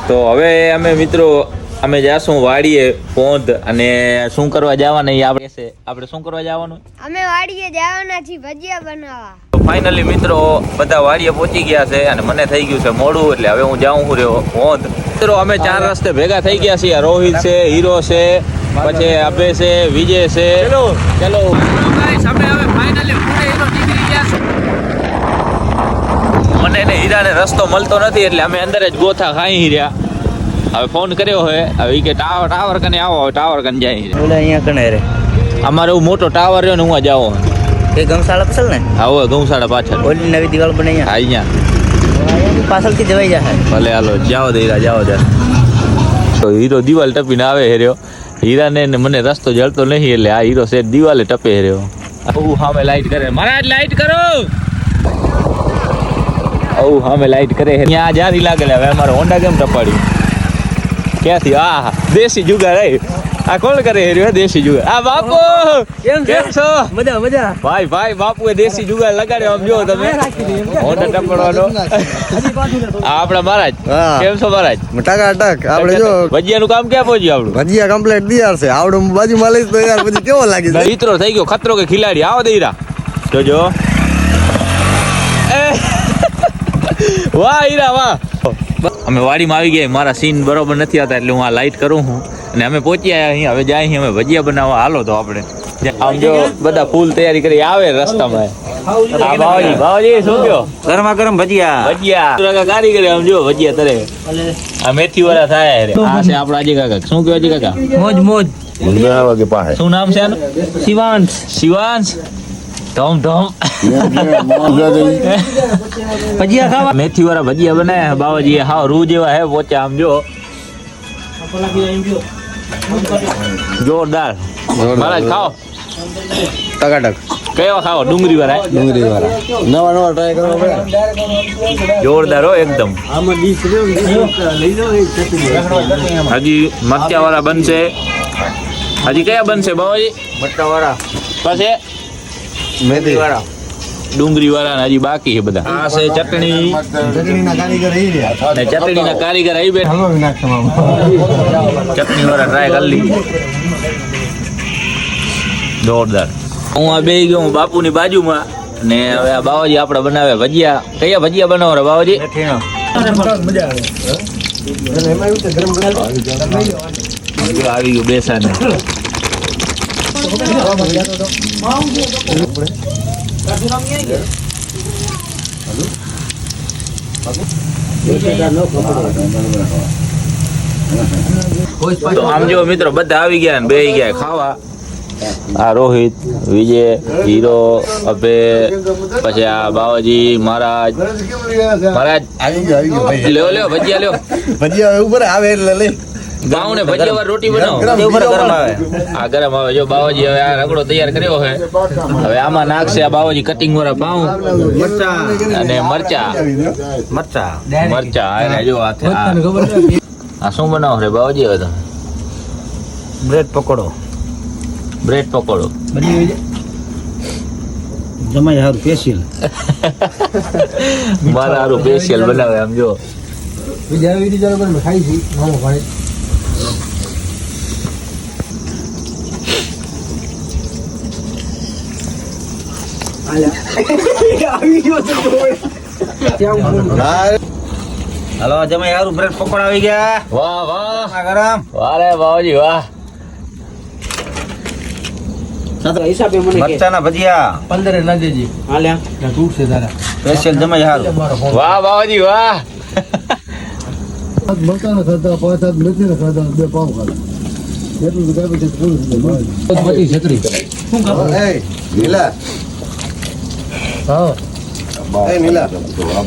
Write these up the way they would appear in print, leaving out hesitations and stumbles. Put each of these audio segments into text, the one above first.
તો હવે અમે મિત્રો અમે જાશું વાડીએ પોંધ અને શું કરવા જવાના એ આપણે શું કરવા જવાનું અમે વાડીએ જવાના છીએ ભજીયા બનાવવા. તો ફાઇનલી મિત્રો બધા વાડીએ પહોંચી ગયા છે અને મને થઈ ગયું છે મોડું એટલે હવે હું જાઉં છું રહ્યો પોંધ. મિત્રો અમે 4 રસ્તે ભેગા થઈ ગયા છીએ. રોહિત છે, હીરો છે, પછી અબે છે, વિજય છે. ચલો ગાઈસ અમે હવે ફાઇનલી પૂરે હીરો નીકળી ગયા છે. મને ને હીરાને રસ્તો મળતો નથી એટલે અમે અંદર જ ગોથા ખાઈ રહ્યા. હવે ફોન કર્યો હે હવે કે ટાવર કને આવો ટાવર કને જાય ઓલા અહીંયા કને રે અમારે એવું મોટો ટાવર રહ્યો ને હું જાવો એ ગૌશાળા પાછળ ને આવો ગૌશાળા પાછળ ઓલી નવી દિવાલ બની અહીંયા પાછળથી જવાઈ જાય ભલે હાલો જાઓ દે હીરા જાઓ દે. તો હીરો દિવાલ ટપીને આવે હેર્યો. હીરાને મને રસ્તો જળતો નહીં એટલે આ હીરો શેઠ દિવાલે ટપે હેર્યો. સામે લાઈટ કરે મહારાજ લાઈટ કરો. સામે લાઈટ કરે ત્યાં જારી લાગે હવે અમારે હોન્ડા કેમ ટપાડ્યું ક્યાંથી આ દેશી જુગાર આ કોણ કરે હેર્યો દેશી જુગાર આ બાપુ કેમ છો મજા મજા ભાઈ બાપુએ દેશી જુગાર લગાડ્યો આમ જો તમે હોન્ડા ટપાડવાનો આ આપણા મહારાજ કેમ છો મહારાજ ટકાટક આપણે જો ભજીયાનું કામ ક્યાં પહોંચ્યું આપણું ભજીયા કમ્પ્લીટ તૈયાર છે આવડું બાજુમાં લઈશ તો યાર પછી કેવો લાગે છે મિત્રો થઈ ગયો ખતરો કે ખિલાડી આવો દઈરા જોજો વાહ હીરા વાહ. અમે વાડીમાં આવી ગયા. મારા સીન બરોબર નથી આવતા એટલે હું આ લાઈટ કરું છું અને અમે પહોંચી આવ્યા અહીં. હવે જાય અહીં અમે ભજીયા બનાવવા હાલો તો આપણે આમ જો બધા ફૂલ તૈયારી કરી આવે રસ્તામાં. બાવાજી શું કયો ગરમા ગરમ ભજીયા કારીગર આમ જો ભજીયા તરે આ મેથી વાળા થાય આ છે આપડા અજય કાકા. શું કયો અજય કાકા મોજ શું નામ છે આનું શિવાંશ ધમ ભજીયા ખાવા મેથી વાળા ભજીયા બનાયા બાવાજી હાવ રૂ જેવા હે પોચા આમ જો જોરદાર. મહારાજ ખાઓ ટકાટક કયો ખાઓ ડુંગળી વાળા નવા ટ્રાય કરવા પડે જોરદાર હો એકદમ. હજી મરચા વાળા બનશે. હજી કયા બનશે બાવાજી મરચા વાળા પછી મેથી વાળા ડુંગળી વાળા હજી બાકી છે બધા. આ છે ચટણીના કારીગર અહીં રહ્યા ને ચટણીના કારીગર આવી બેઠા. હલવો નાખવામાં ચટણી વાળા ટ્રાય કરી લીધી જોરદાર. હું આ બેહી ગયો હું બાપુની બાજુમાં ને હવે આ બાવાજી આપણે બનાવે ભજીયા. કયા ભજીયા બનાવો રે બાવાજી આવી ગયું બેસાને તો આમ જો મિત્રો બધા આવી ગયા ને બેહી ગયા ખાવા. આ રોહિત, વિજય, હીરો, અભે, પછી આ બાવાજી, મહારાજ લ્યો ભજીયા લ્યો. ભજીયા ઉપર આવે એટલે લઈ ગાઉં ને ભજીયા વાળી રોટી બનાવો ગરમ આવે. આ ગરમ આવે જો બાવાજી હવે આ રગડો તૈયાર કર્યો છે. હવે આમાં નાખશે આ બાવાજી કટિંગ વાળા પાઉં અને મરચા અને જો આ શું બનાવો રે બાવાજી હવે તમે બ્રેડ પકોડો જમાઈ હારું સ્પેશિયલ મારા હારું સ્પેશિયલ બનાવે આમ જો હાલો જમાઈ હારું બ્રેડ પકોડા આવી ગયા. વાહ ગરમ વાહ રે બાવાજી વાહ. હિસાબે મને મરચાના ભજીયા 15 ના દેજી હાલ્યા તૂટશે તારા સ્પેશિયલ જમાઈ હારું. વાહ બાવાજી વાહ. મરચાના ખાતા 5-7 મેથીના ખાતા 2 પાવ ખાતા એટલું કાઈ પછી પૂરું થઈ જાય. શું કરો એ નીલા હા એ નીલા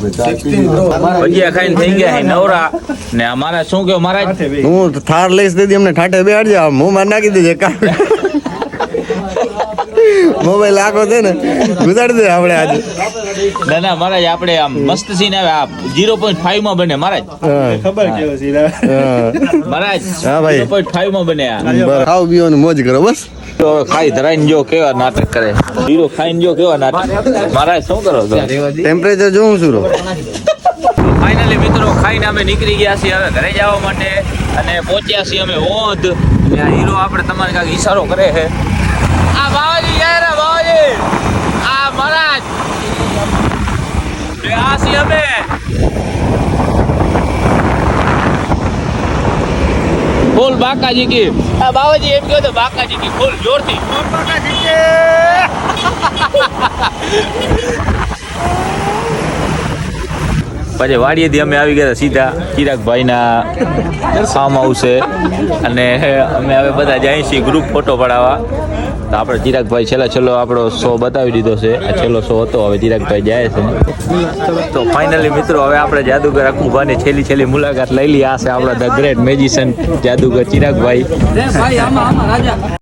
ભજીયા ખાઈને થઈ ગયા નવરા ને અમારે શું કયો મહારાજ હું થાર લઈશ દીધી અમને ઠાઠે બેહાડજે મોંમાં નાખી દેજે મોબાઈલ આખો છે ને ગુજાડી દે આપણે આજે. ના મહારાજ આપણે આમ મસ્ત સીન આવે આ 0.5 માં બને મહારાજ. ખબર કેવો સીન મહારાજ હા ભાઈ 0.5 માં બને આ. ખાવ પીવો ને મોજ કરો બસ. તો ખાઈ ધરાઈને જો કેવા નાટક કરે. હીરો ખાઈને જો કેવા નાટક. મહારાજ શું કરો છો? ટેમ્પરેચર જોઉં છું રો ફાઇનલી મિત્રો ખાઈને અમે નીકળી ગયા છીએ હવે ઘરે જવા માટે અને પહોંચ્યા છીએ અમે ઓંધ અને આ હીરો આપણે તમારે કાંઈક ઈશારો કરે છે આ બાવાજી યાર બાવાજી આ મહારાજ આ છીએ અમે ફૂલ બાકાજી કી આ બાવાજી એમ કહ્યું તો બાકાજી કી ફૂલ જોરથી બાકાજી કે પછી વાડીએથી અમે આવી ગયા સીધા ચિરાગભાઈના ફાર્મ હાઉસે અને અમે હવે બધા જઈએ છીએ ગ્રુપ ફોટો પડાવવા તો આપણે ચિરાગભાઈ છેલ્લો આપણો શો બતાવી દીધો છે આ છેલ્લો શો હતો હવે ચિરાગભાઈ જાય છે તો ફાઇનલી મિત્રો હવે આપણે જાદુગર અકુભાની છેલ્લી મુલાકાત લઈ લઈએ આ છે આપણા ધ ગ્રેટ મેજિશિયન જાદુગર ચિરાગભાઈ